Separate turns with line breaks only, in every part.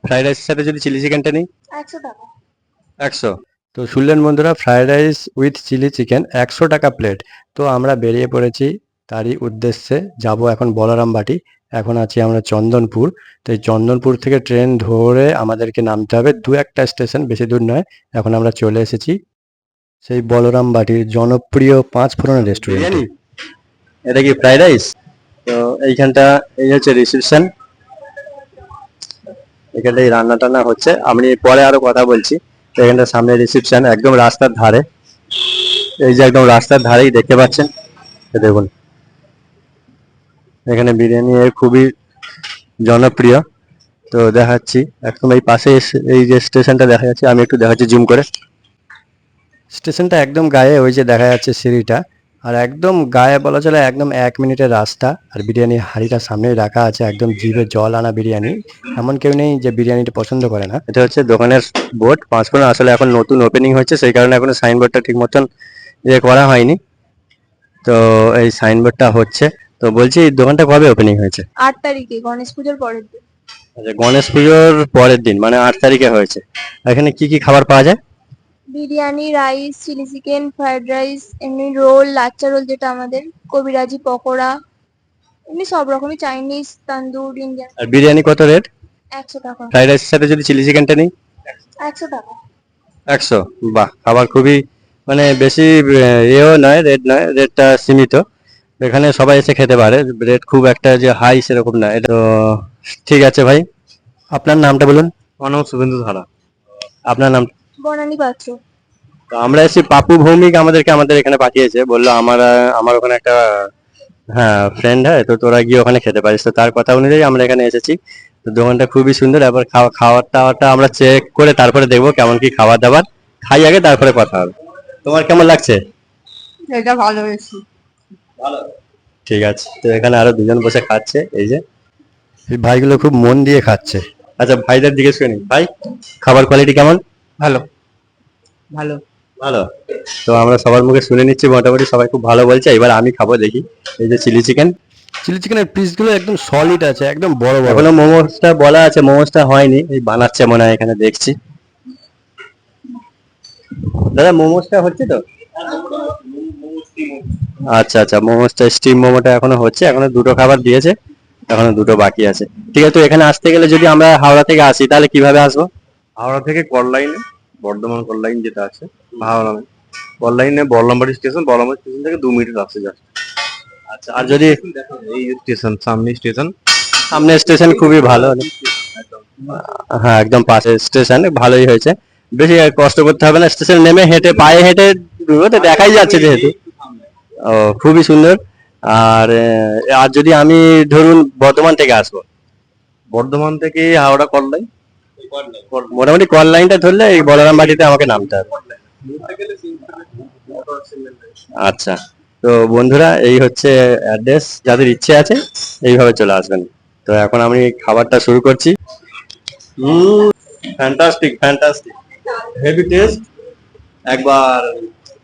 Fried রাইসের সাথে যদি চিলি চিকেনটা নিই
100 টাকা।
100। তো শুনলেন বন্ধুরা, fried rice with chilli chicken 100 টাকা প্লেট। তো আমরা বেরিয়ে পড়েছি তারই উদ্দেশ্যে, যাব এখন বলরাম বাটি। এখন আছি আমরা চন্দনপুর। তো এই চন্দনপুর থেকে ট্রেন ধরে আমাদেরকে নামতে হবে 2-1টা স্টেশন, বেশি দূর নয়। এখন আমরা চলে এসেছি সেই বলরাম বাটির জনপ্রিয় 5 ফোড়নের রেস্টুরেন্টে। এটা কি ফ্রাইড রাইস? তো এইখানটা এই হচ্ছে রিসেপশন, এখানটাই রান্না টান্না হচ্ছে, আমি পরে আরো কথা বলছি। তো এখানটা সামনে রিসেপশন, একদম রাস্তার ধারে, এই যে একদম রাস্তার ধারেই দেখতে পাচ্ছেন। তো দেখুন এখানে বিরিয়ানি খুবই জনপ্রিয়। তো দেখাচ্ছি একদম এই পাশে এই যে স্টেশনটা দেখা যাচ্ছে, আমি একটু দেখাচ্ছি জুম করে। স্টেশনটা একদম গায়ে, ওই যে দেখা যাচ্ছে সিঁড়িটা, আর একদম গায়ে বলা চলে একদম 1 মিনিটের রাস্তা। আর বিরিয়ানির হাঁড়িটা সামনেই রাখা আছে, একদম জিভে জল আনা বিরিয়ানি। এমন কেউ নেই যে বিরিয়ানিটা পছন্দ করে না। এটা হচ্ছে দোকানের বোর্ড, 5 ফোড়ন আসলে এখন নতুন ওপেনিং হচ্ছে, সেই কারণে এখনো সাইনবোর্ডটা ঠিক মতন ইয়ে করা হয়নি। তো এই সাইনবোর্ডটা হচ্ছে। তো বলছি এই দোকানটা কবে ওপেনিং হয়েছে?
8 তারিখে, গণেশ পুজোর পরের দিন।
আচ্ছা, গণেশ পুজোর পরের দিন মানে 8 তারিখে হয়েছে। এখানে কি কি খাবার পাওয়া যায়?
Biryani, rice, chilli chicken, fried rice, এমনি রোল, লাচ্চা রোল যেটা আমাদের, কবিরাজি পকোড়া, এমনি সব রকমই, চাইনিজ, তান্দুর, ইন্ডিয়ান।
আর বিরিয়ানি কত রেট?
100 টাকা।
ফ্রাইড রাইসের সাথে যদি চিলি চিকেনটা নিই
100 টাকা।
100। বাহ, খাবার খুবই মানে বেশি এও নয়, রেট নয়, রেটটা সীমিত। এখানে সবাই এসে খেতে পারে, রেট খুব একটা যে হাই সেরকম না। এটা তো ঠিক আছে ভাই, আপনার নামটা বলুন।
আমার নাম শুভেন্দু ধারা।
আপনার নাম?
বনানী পাত্র।
তো আমরা এসে পাপু ভৌমিক আমাদের এখানে পাঠিয়েছে, বললো আমার ওখানে একটা হ্যাঁ ফ্রেন্ড হয়, তো তোরা গিয়ে ওখানে খেতে পারিস। তো তার কথা অনুযায়ী আমরা এখানে এসেছি। তো দোকানটা খুবই সুন্দর। এবার খাওয়ার টাওয়ারটা আমরা চেক করে তারপরে দেখবো কেমন কি খাবার দাবার, খাই আগে তারপরে কথা হবে। তোমার কেমন লাগছে?
এটা ভালো হয়েছে।
ভালো, ঠিক আছে। তো এখানে আরো দুজন বসে খাচ্ছে, এই যে এই ভাইগুলো খুব মন দিয়ে খাচ্ছে। আচ্ছা ভাইদের জিজ্ঞেস করি, ভাই খাবার কোয়ালিটি কেমন?
ভালো ভালো।
ভালো। তো আমরা সবার মুখে শুনে নিচ্ছি, মোটামুটি সবাই খুব ভালো বলছে। এবার আমি খাবো, দেখি। এই যে চিলি চিকেনের পিসগুলো একদম সলিড আছে, একদম বড় বড়। এখনো মোমোসটা বলা আছে, মোমোসটা হয়নি, এই বানাচ্ছে মনে হয় এখানে, দেখছি। দাদা মোমোসটা হচ্ছে তো? আচ্ছা আচ্ছা, মোমোসটা স্টিম মোমোটা এখনো হচ্ছে, এখনো দুটো খাবার দিয়েছে, এখনো দুটো বাকি আছে। ঠিক আছে। তো এখানে আসতে গেলে যদি আমরা হাওড়া থেকে আসি তাহলে কিভাবে আসবো?
হাওড়া থেকে করলাইনে, বর্ধমান করলাইন যেটা আছে, হাওড়া করলাইনে বলরামবাড়ি স্টেশন, বলরামবাড়ি স্টেশন থেকে 2 মিনিট রাস্তা যাচ্ছে।
আচ্ছা, আর যদি
এই স্টেশন, সামনে স্টেশন।
সামনে স্টেশন, খুবই ভালো। হ্যাঁ একদম পাশে স্টেশন, ভালোই হয়েছে। বেশি আর কষ্ট করতে হবে না, স্টেশন নেমে হেঁটে পায়ে হেঁটে তো দেখাই যাচ্ছে যেহেতু। ও খুবই সুন্দর। আর আর যদি আমি ধরুন বর্ধমান থেকে আসবো,
বর্ধমান থেকে হাওড়া করলাই,
মোটামুটি কল লাইনটা ধরলে এই বলরাম বাটিতে আমাকে নামতে হবে। আচ্ছা। তো বন্ধুরা এই হচ্ছে অ্যাড্রেস, যাদের ইচ্ছে আছে এইভাবে চলে আসবেন। তো এখন আমি খাবারটা শুরু করছি। Fantastic fantastic, heavy taste. একবার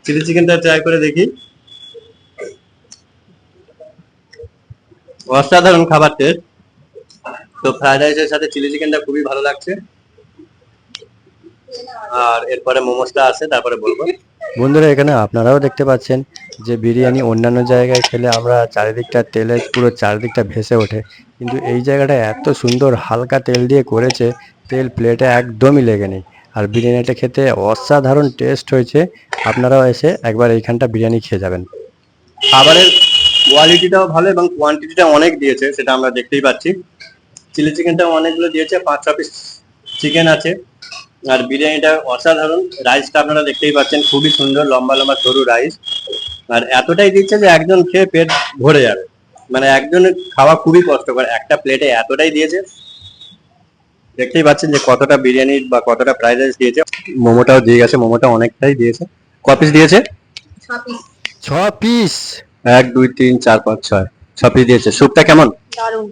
চিলি চিকেনটা ট্রাই করে দেখি। অসাধারণ খাবার টেস্ট। তো ফ্রাইড রাইসের সাথে চিলি চিকেনটা খুবই ভালো লাগছে। আর এরপরে মোমোসটা আছে, তারপরে বলবো। বন্ধুরা এখানে আপনারাও দেখতে পাচ্ছেন যে বিরিয়ানি অন্যান্য জায়গায় খেলে আমরা চারিদিকটা তেলে পুরো চারিদিকটা ভেসে ওঠে, কিন্তু এই জায়গাটা এত সুন্দর হালকা তেল দিয়ে করেছে, তেল প্লেটে একদমই লেগে নেই। আর বিরিয়ানিটা খেতে অসাধারণ টেস্ট হয়েছে। আপনারাও এসে একবার এইখানটা বিরিয়ানি খেয়ে যাবেন। খাবারের কোয়ালিটিটাও ভালো এবং কোয়ান্টিটিটা অনেক দিয়েছে, সেটা আমরা দেখতেই পাচ্ছি। চিলি চিকেনটাও অনেকগুলো দিয়েছে, 5-6 পিস চিকেন আছে। আর বিরিয়ানিটা অসাধারণ। রাইসটা আপনারা দেখতেই পাচ্ছেন, খুবই সুন্দর, লম্বা লম্বা সরু রাইস। আর এতটাই দিচ্ছে যে একজন খেয়ে পেট ভরে যাবে, মানে একজনের খাওয়া খুবই কষ্টকর, একটা প্লেটে এতটাই দিয়েছে। দেখতেই পাচ্ছেন যে কতটা বিরিয়ানি বা কতটা ফ্রাইড রাইস দিয়েছে। মোমোটাও দিয়ে গেছে, মোমোটা অনেকটাই দিয়েছে। ক পিস দিয়েছে?
6 পিস।
6 পিস। 1 2 3 4 5 6, 6 পিস দিয়েছে। স্যুপটা কেমন?
দারুণ।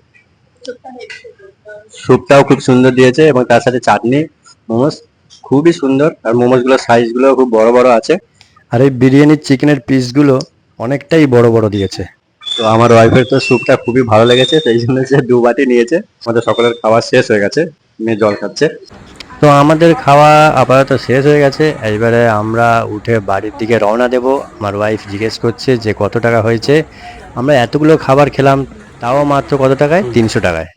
স্যুপটাও খুব সুন্দর দিয়েছে এবং তার সাথে চাটনি। মোমোস খুবই সুন্দর, আর মোমোস গুলোর সাইজ গুলো খুব বড় বড় আছে। আর এই বিরিয়ানির চিকেনের পিস গুলো অনেকটাই বড় বড় দিয়েছে। তো আমার ওয়াইফের তো স্যুপটা খুবই ভালো লেগেছে, সেই জন্য সে 2 বাটি নিয়েছে। আমাদের সকলের খাওয়া শেষ হয়ে গেছে,
মেয়ে জল খাচ্ছে।
তো আমাদের খাওয়া আপাতত শেষ হয়ে গেছে, এইবারে আমরা উঠে বাড়ির দিকে রওনা দেব। আমার ওয়াইফ জিজ্ঞেস করছে যে কত টাকা হয়েছে। আমরা এতগুলো খাবার খেলাম, তাও মাত্র কত টাকায়? 300 টাকায়।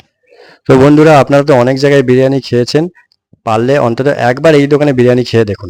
তো বন্ধুরা, আপনারা তো অনেক জায়গায় বিরিয়ানি খেয়েছেন, পারলে অন্তত একবার এই দোকানে বিরিয়ানি খেয়ে দেখুন।